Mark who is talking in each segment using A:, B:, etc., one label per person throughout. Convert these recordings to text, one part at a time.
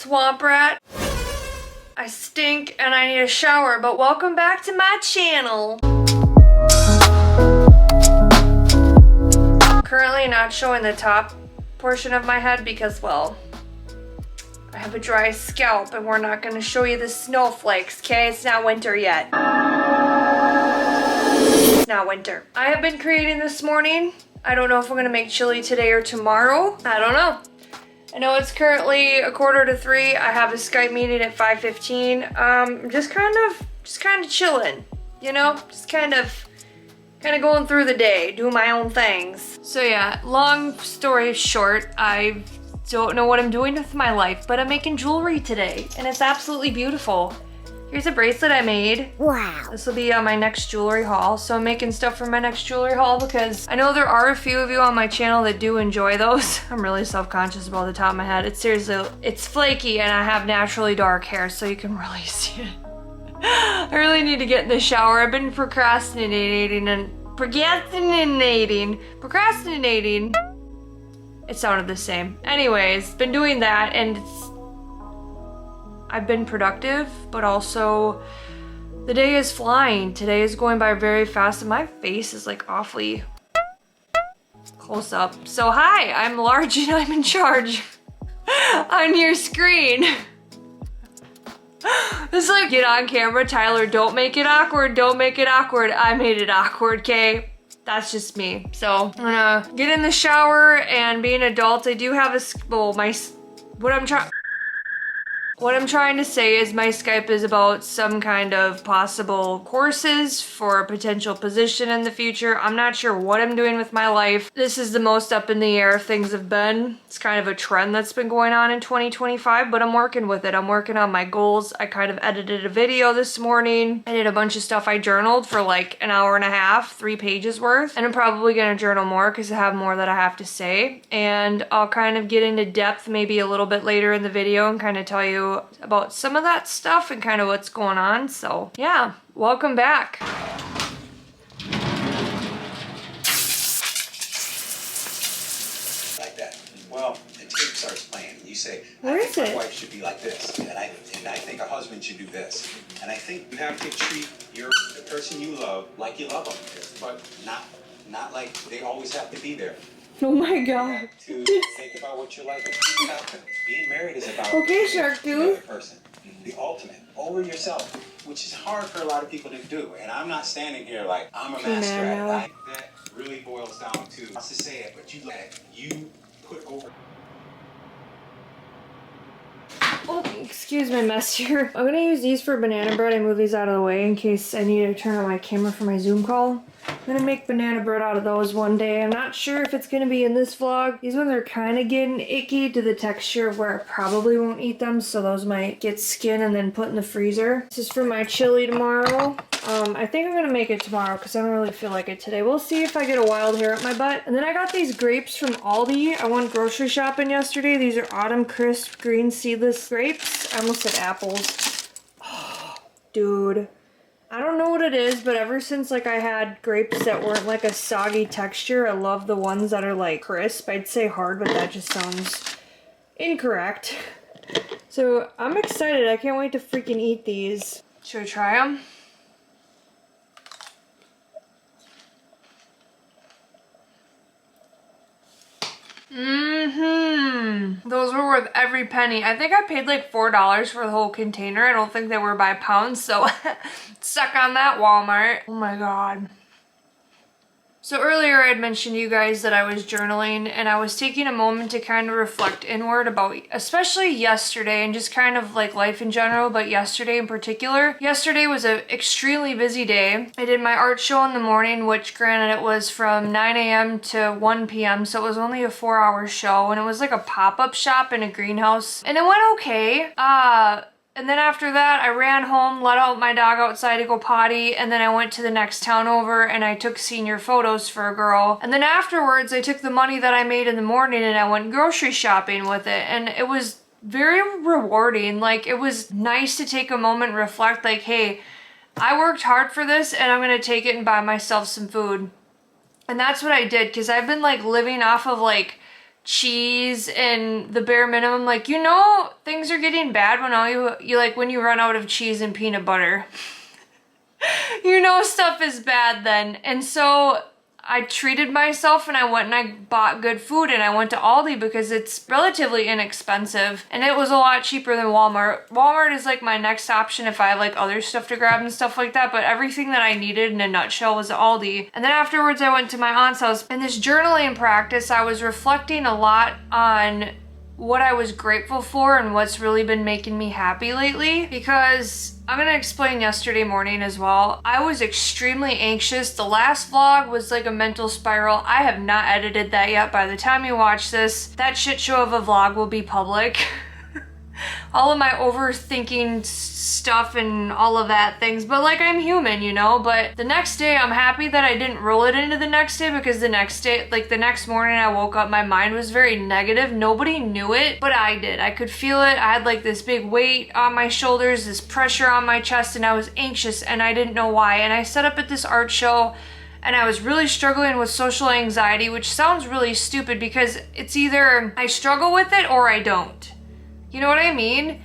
A: swamp rat. I stink and I need a shower, but welcome back to my channel. Currently not showing the top portion of my head because, well, I have a dry scalp and we're not going to show you the snowflakes, okay? It's not winter yet. It's not winter. I have been creating this morning. I don't know if I'm going to make chili today or tomorrow. I don't know. I know it's currently 2:45. I have a Skype meeting at 5:15. Just kind of chilling, you know? Just kind of going through the day, doing my own things. So yeah, long story short, I don't know what I'm doing with my life, but I'm making jewelry today, and it's absolutely beautiful. Here's a bracelet I made.
B: Wow.
A: This will be on my next jewelry haul. So I'm making stuff for my next jewelry haul because I know there are a few of you on my channel that do enjoy those. I'm really self-conscious about the top of my head. It's seriously, it's flaky and I have naturally dark hair, so you can really see it. I really need to get in the shower. I've been procrastinating. It sounded the same. Anyways, been doing that and I've been productive, but also the day is flying. Today is going by very fast and my face is like awfully close up. So hi, I'm large and I'm in charge on your screen. This is like, get on camera, Tyler, don't make it awkward, don't make it awkward. I made it awkward, okay? That's just me. So I'm gonna get in the shower and be an adult. I do have a, well, what I'm trying to say is my Skype is about some kind of possible courses for a potential position in the future. I'm not sure what I'm doing with my life. This is the most up in the air things have been. It's kind of a trend that's been going on in 2025, but I'm working with it. I'm working on my goals. I kind of edited a video this morning. I did a bunch of stuff. I journaled for like an hour and a half, 3 pages worth, and I'm probably gonna journal more because I have more that I have to say. And I'll kind of get into depth maybe a little bit later in the video and kind of tell you about some of that stuff and kind of what's going on. So yeah, welcome back.
C: Like that. Well, the tape starts playing. You say,
A: Where
C: I
A: is
C: think
A: it?
C: my wife should be like this, and I think a husband should do this, and I think you have to treat the person you love like you love them, but not like they always have to be there.
A: Oh my god.
C: To think about what you like and being married is about
A: Okay, Shark
C: the
A: Dude.
C: other person, the ultimate over yourself, which is hard for a lot of people to do. And I'm not standing here like I'm a master at it. That really boils down to, not to say it, but you put over.
A: Oh, excuse my mess here. I'm gonna use these for banana bread. I move these out of the way in case I need to turn on my camera for my Zoom call. I'm gonna make banana bread out of those one day. I'm not sure if it's gonna be in this vlog. These ones are kind of getting icky to the texture of where I probably won't eat them, so those might get skin and then put in the freezer. This is for my chili tomorrow. I think I'm gonna make it tomorrow because I don't really feel like it today. We'll see if I get a wild hair up my butt. And then I got these grapes from Aldi. I went grocery shopping yesterday. These are Autumn Crisp green seedless grapes. I almost said apples. Oh, dude. I don't know what it is, but ever since like I had grapes that weren't like a soggy texture, I love the ones that are like crisp. I'd say hard, but that just sounds incorrect. So I'm excited. I can't wait to freaking eat these. Should we try them? Those were worth every penny. I think I paid like $4 for the whole container. I don't think they were by pounds, so stuck on that Walmart. Oh my god. So earlier I had mentioned to you guys that I was journaling and I was taking a moment to kind of reflect inward about especially yesterday and just kind of like life in general, but yesterday in particular. Yesterday was an extremely busy day. I did my art show in the morning, which granted it was from 9 a.m. to 1 p.m. so it was only a 4-hour show and it was like a pop-up shop in a greenhouse and it went okay. And then after that, I ran home, let out my dog outside to go potty, and then I went to the next town over and I took senior photos for a girl. And then afterwards, I took the money that I made in the morning and I went grocery shopping with it. And it was very rewarding. Like, it was nice to take a moment and reflect like, hey, I worked hard for this and I'm gonna take it and buy myself some food. And that's what I did, because I've been like living off of like cheese and the bare minimum. Like, you know, things are getting bad when you like when you run out of cheese and peanut butter. You know stuff is bad then. And so I treated myself and I went and I bought good food, and I went to Aldi because it's relatively inexpensive and it was a lot cheaper than Walmart. Walmart is like my next option if I have like other stuff to grab and stuff like that, but everything that I needed in a nutshell was at Aldi. And then afterwards I went to my aunt's house. In this journaling practice, I was reflecting a lot on what I was grateful for and what's really been making me happy lately, because I'm gonna explain yesterday morning as well. I was extremely anxious. The last vlog was like a mental spiral. I have not edited that yet. By the time you watch this, that shit show of a vlog will be public. All of my overthinking stuff and all of that things, but like, I'm human, you know. But the next day, I'm happy that I didn't roll it into the next day, because the next day, like the next morning I woke up, my mind was very negative. Nobody knew it, but I did. I could feel it. I had like this big weight on my shoulders, this pressure on my chest, and I was anxious and I didn't know why. And I set up at this art show and I was really struggling with social anxiety, which sounds really stupid because it's either I struggle with it or I don't. You know what I mean?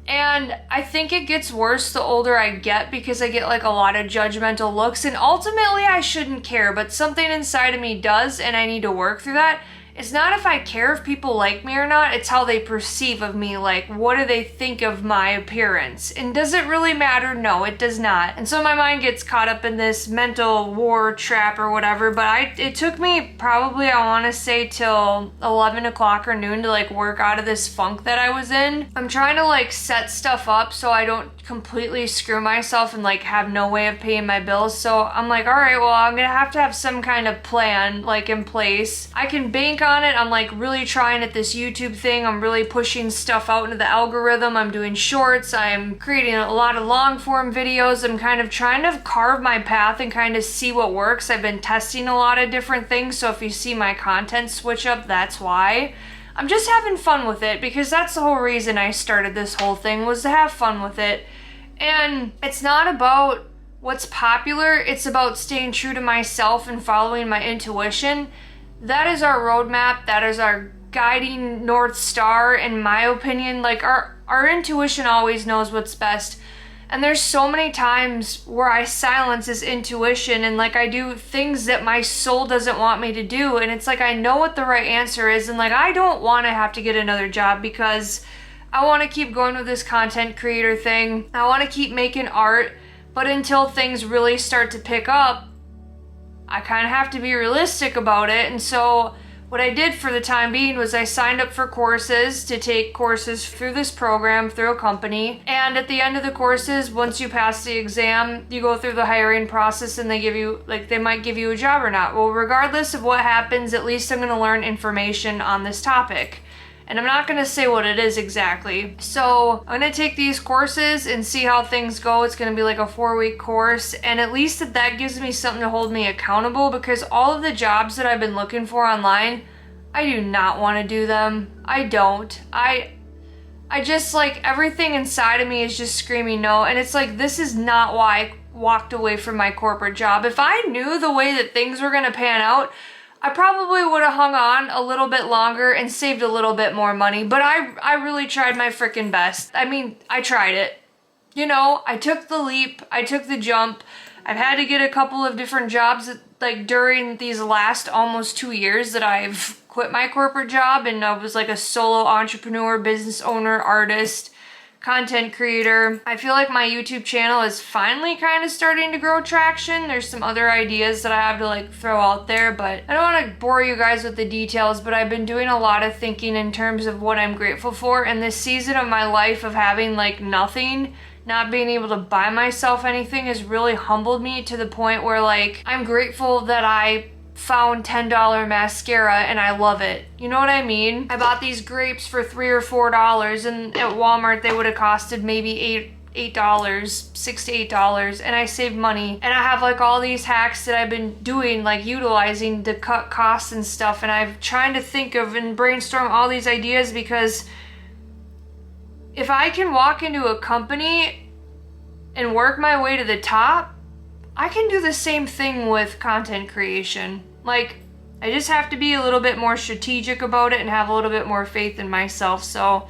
A: And I think it gets worse the older I get, because I get like a lot of judgmental looks, and ultimately I shouldn't care, but something inside of me does, and I need to work through that. It's not if I care if people like me or not, it's how they perceive of me. Like, what do they think of my appearance? And does it really matter? No, it does not. And so my mind gets caught up in this mental war trap or whatever, but it took me probably, I want to say, till 11 o'clock or noon to like work out of this funk that I was in. I'm trying to like set stuff up so I don't completely screw myself and like have no way of paying my bills. So I'm like, all right, well, I'm gonna have to have some kind of plan like in place. I can bank on it. I'm like really trying at this YouTube thing. I'm really pushing stuff out into the algorithm. I'm doing shorts. I'm creating a lot of long form videos. I'm kind of trying to carve my path and kind of see what works. I've been testing a lot of different things, so if you see my content switch up, that's why. I'm just having fun with it, because that's the whole reason I started this whole thing, was to have fun with it. And it's not about what's popular, it's about staying true to myself and following my intuition. That is our roadmap, that is our guiding North Star, in my opinion. Like, our intuition always knows what's best. And there's so many times where I silence this intuition and like I do things that my soul doesn't want me to do. And it's like, I know what the right answer is. And like, I don't want to have to get another job, because I want to keep going with this content creator thing. I want to keep making art. But until things really start to pick up, I kind of have to be realistic about it. And so what I did for the time being was I signed up for courses to take courses through this program, through a company. And at the end of the courses, once you pass the exam, you go through the hiring process and they give you, like, they might give you a job or not. Well, regardless of what happens, at least I'm going to learn information on this topic. And I'm not going to say what it is exactly. So I'm going to take these courses and see how things go. It's going to be like a 4-week course. And at least that gives me something to hold me accountable, because all of the jobs that I've been looking for online, I do not want to do them. I don't. I just, like, everything inside of me is just screaming no. And it's like, this is not why I walked away from my corporate job. If I knew the way that things were going to pan out, I probably would have hung on a little bit longer and saved a little bit more money, but I really tried my freaking best. I mean, I tried it. You know, I took the leap, I took the jump. I've had to get a couple of different jobs, like during these last almost 2 years that I've quit my corporate job, and I was like a solo entrepreneur, business owner, artist, content creator. I feel like my YouTube channel is finally kind of starting to grow traction. There's some other ideas that I have to like throw out there, but I don't want to bore you guys with the details, but I've been doing a lot of thinking in terms of what I'm grateful for. And this season of my life of having like nothing, not being able to buy myself anything, has really humbled me to the point where like I'm grateful that I found $10 mascara and I love it. You know what I mean? I bought these grapes for $3 or $4, and at Walmart they would have costed maybe $8, $6 to $8, and I saved money. And I have like all these hacks that I've been doing, like utilizing to cut costs and stuff, and I'm trying to think of and brainstorm all these ideas, because if I can walk into a company and work my way to the top, I can do the same thing with content creation. Like, I just have to be a little bit more strategic about it and have a little bit more faith in myself. So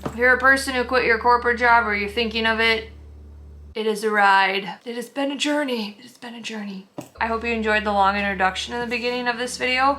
A: if you're a person who quit your corporate job or you're thinking of it, it is a ride. It has been a journey. It has been a journey. I hope you enjoyed the long introduction in the beginning of this video.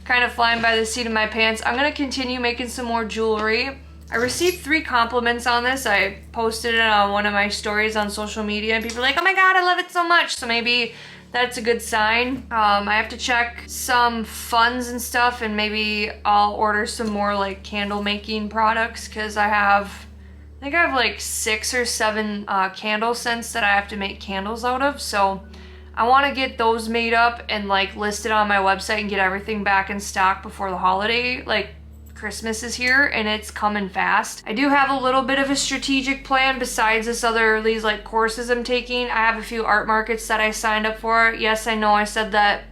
A: Kind of flying by the seat of my pants. I'm gonna continue making some more jewelry. I received 3 compliments on this. I posted it on one of my stories on social media and people were like, oh my god, I love it so much. So maybe that's a good sign. I have to check some funds and stuff, and maybe I'll order some more like candle making products, because I think I have like 6 or 7 candle scents that I have to make candles out of. So I want to get those made up and like listed on my website and get everything back in stock before the holiday. Like Christmas is here and it's coming fast. I do have a little bit of a strategic plan besides these like courses I'm taking. I have a few art markets that I signed up for. Yes, I know I said that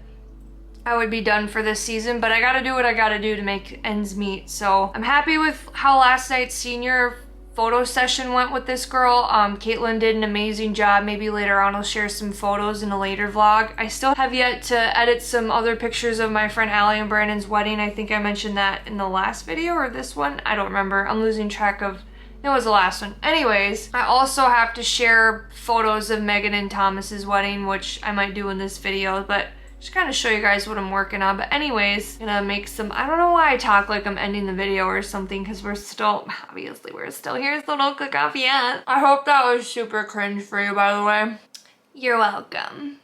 A: I would be done for this season, but I gotta do what I gotta do to make ends meet. So I'm happy with how last night's senior photo session went with this girl. Caitlin did an amazing job. Maybe later on I'll share some photos in a later vlog. I still have yet to edit some other pictures of my friend Allie and Brandon's wedding. I think I mentioned that in the last video or this one. I don't remember. I'm losing track of, it was the last one. Anyways, I also have to share photos of Megan and Thomas's wedding, which I might do in this video, but just kind of show you guys what I'm working on. But anyways, gonna make some, I don't know why I talk like I'm ending the video or something, because we're still, obviously we're still here, so don't click off yet. I hope that was super cringe for you, by the way. You're welcome.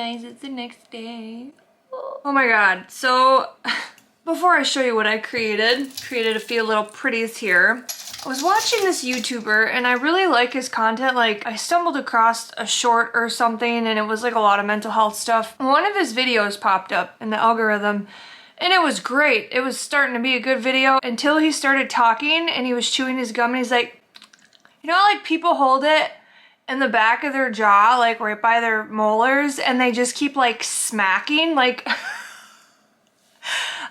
A: It's the next day. Oh my god. So before I show you what I created a few little pretties here. I was watching this YouTuber and I really like his content. Like I stumbled across a short or something and it was like a lot of mental health stuff. One of his videos popped up in the algorithm and it was great. It was starting to be a good video until he started talking and he was chewing his gum and he's like, you know, like people hold it in the back of their jaw, like right by their molars, and they just keep like smacking. Like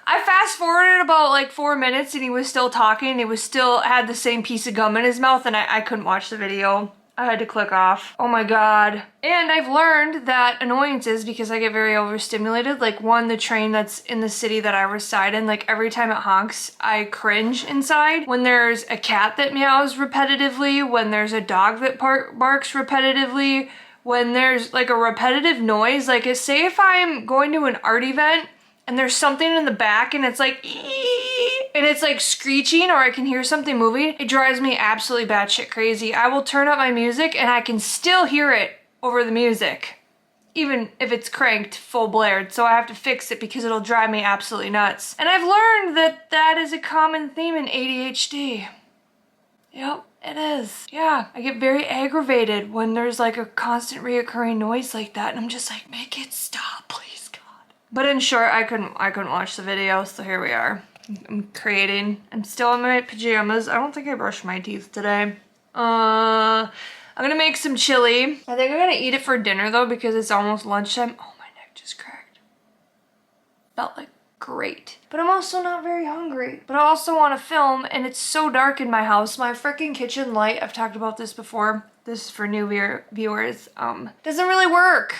A: I fast forwarded about like 4 minutes and he was still talking. He was still had the same piece of gum in his mouth and I couldn't watch the video. I had to click off. Oh my god. And I've learned that annoyances, because I get very overstimulated, like one, the train that's in the city that I reside in, like every time it honks, I cringe inside. When there's a cat that meows repetitively, when there's a dog that barks repetitively, when there's like a repetitive noise, like say if I'm going to an art event and there's something in the back and it's like, and it's like screeching or I can hear something moving, it drives me absolutely batshit crazy. I will turn up my music and I can still hear it over the music, even if it's cranked full blared. So I have to fix it because it'll drive me absolutely nuts. And I've learned that that is a common theme in ADHD. Yep, it is. Yeah, I get very aggravated when there's like a constant reoccurring noise like that and I'm just like, make it stop, please. But in short, I couldn't watch the video, so here we are. I'm creating. I'm still in my pajamas. I don't think I brushed my teeth today. I'm gonna make some chili. I think I'm gonna eat it for dinner though because it's almost lunchtime. Oh, my neck just cracked. Felt like great. But I'm also not very hungry. But I also want to film and it's so dark in my house. My freaking kitchen light, I've talked about this before. This is for new viewers. Doesn't really work.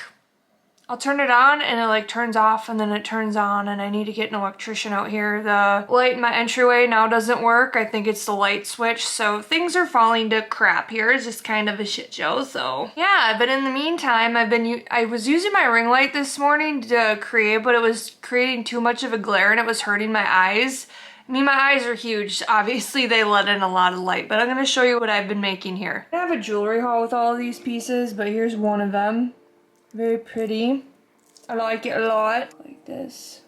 A: I'll turn it on and it like turns off and then it turns on and I need to get an electrician out here. The light in my entryway now doesn't work. I think it's the light switch. So things are falling to crap here. It's just kind of a shit show. So yeah, but in the meantime, I was using my ring light this morning to create, but it was creating too much of a glare and it was hurting my eyes. I mean, my eyes are huge. Obviously, they let in a lot of light, but I'm going to show you what I've been making here. I have a jewelry haul with all of these pieces, but here's one of them. Very pretty. I like it a lot. Like this.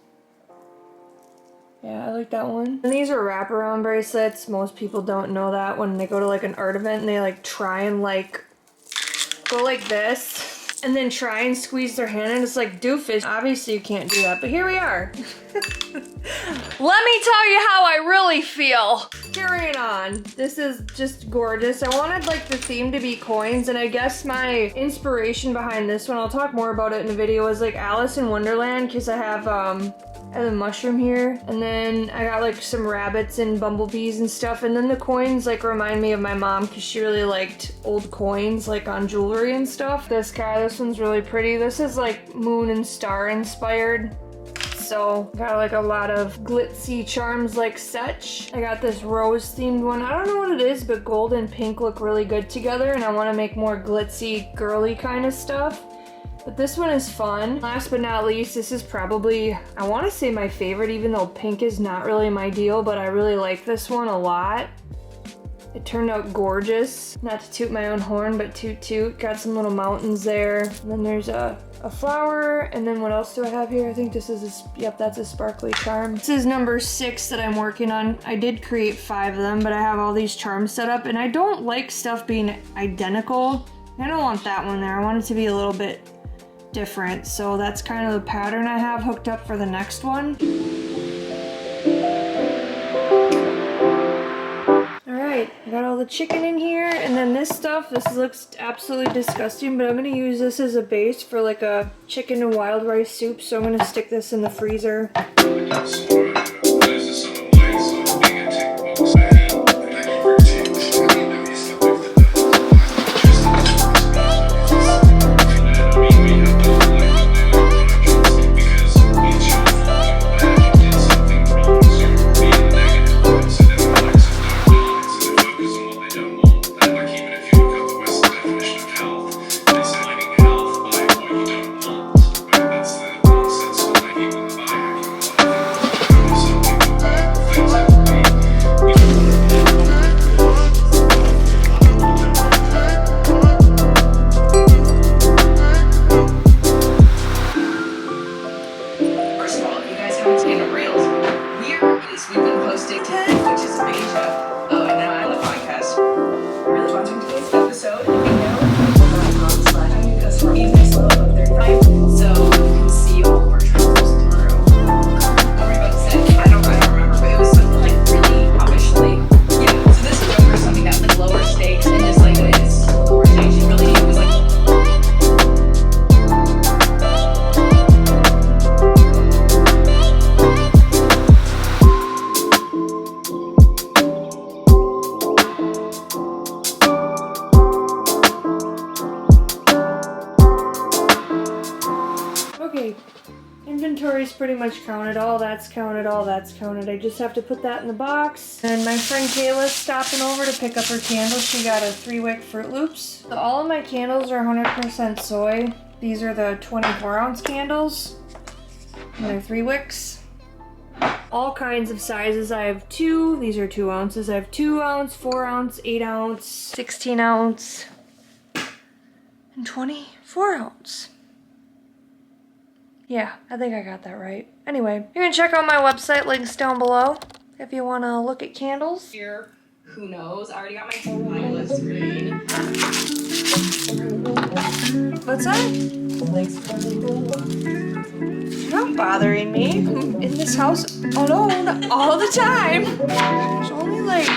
A: Yeah, I like that one. And these are wraparound bracelets. Most people don't know that when they go to like an art event and they like try and like go like this and then try and squeeze their hand and it's like doofus. Obviously you can't do that, but here we are. Let me tell you how I really feel. Carrying on. This is just gorgeous. I wanted like the theme to be coins, and I guess my inspiration behind this one, I'll talk more about it in the video, was like Alice in Wonderland, because I have a mushroom here, and then I got like some rabbits and bumblebees and stuff, and then the coins like remind me of my mom because she really liked old coins like on jewelry and stuff. This guy, this one's really pretty. This is like moon and star inspired. So got like a lot of glitzy charms like such. I got this rose themed one. I don't know what it is, but gold and pink look really good together, and I want to make more glitzy girly kind of stuff. But this one is fun. Last but not least, this is probably, I want to say my favorite, even though pink is not really my deal, but I really like this one a lot. It turned out gorgeous. Not to toot my own horn, but toot toot. Got some little mountains there. And then there's a flower, and then what else do I have here? I think this is yep, that's a sparkly charm. This is number 6 that I'm working on. I did create 5 of them, but I have all these charms set up, and I don't like stuff being identical. I don't want that one there. I want it to be a little bit different, so that's kind of the pattern I have hooked up for the next one. Alright, I got all the chicken in here, and then this stuff, this looks absolutely disgusting, but I'm going to use this as a base for like a chicken and wild rice soup, so I'm going to stick this in the freezer. Inventory's pretty much counted. All that's counted, all that's counted. I just have to put that in the box. And my friend Kayla's stopping over to pick up her candles. She got a 3-wick Fruit Loops. So all of my candles are 100% soy. These are the 24-ounce candles. And they're 3 wicks. All kinds of sizes. I have 2. These are 2 ounces. I have 2 ounce, 4 ounce, 8 ounce, 16 ounce, and 24 ounce. Yeah, I think I got that right. Anyway, you can check out my website, links down below, if you want to look at candles.
B: Here, who knows? I already got my wine screen.
A: What's that? You're not bothering me. I'm in this house alone all the time. There's only like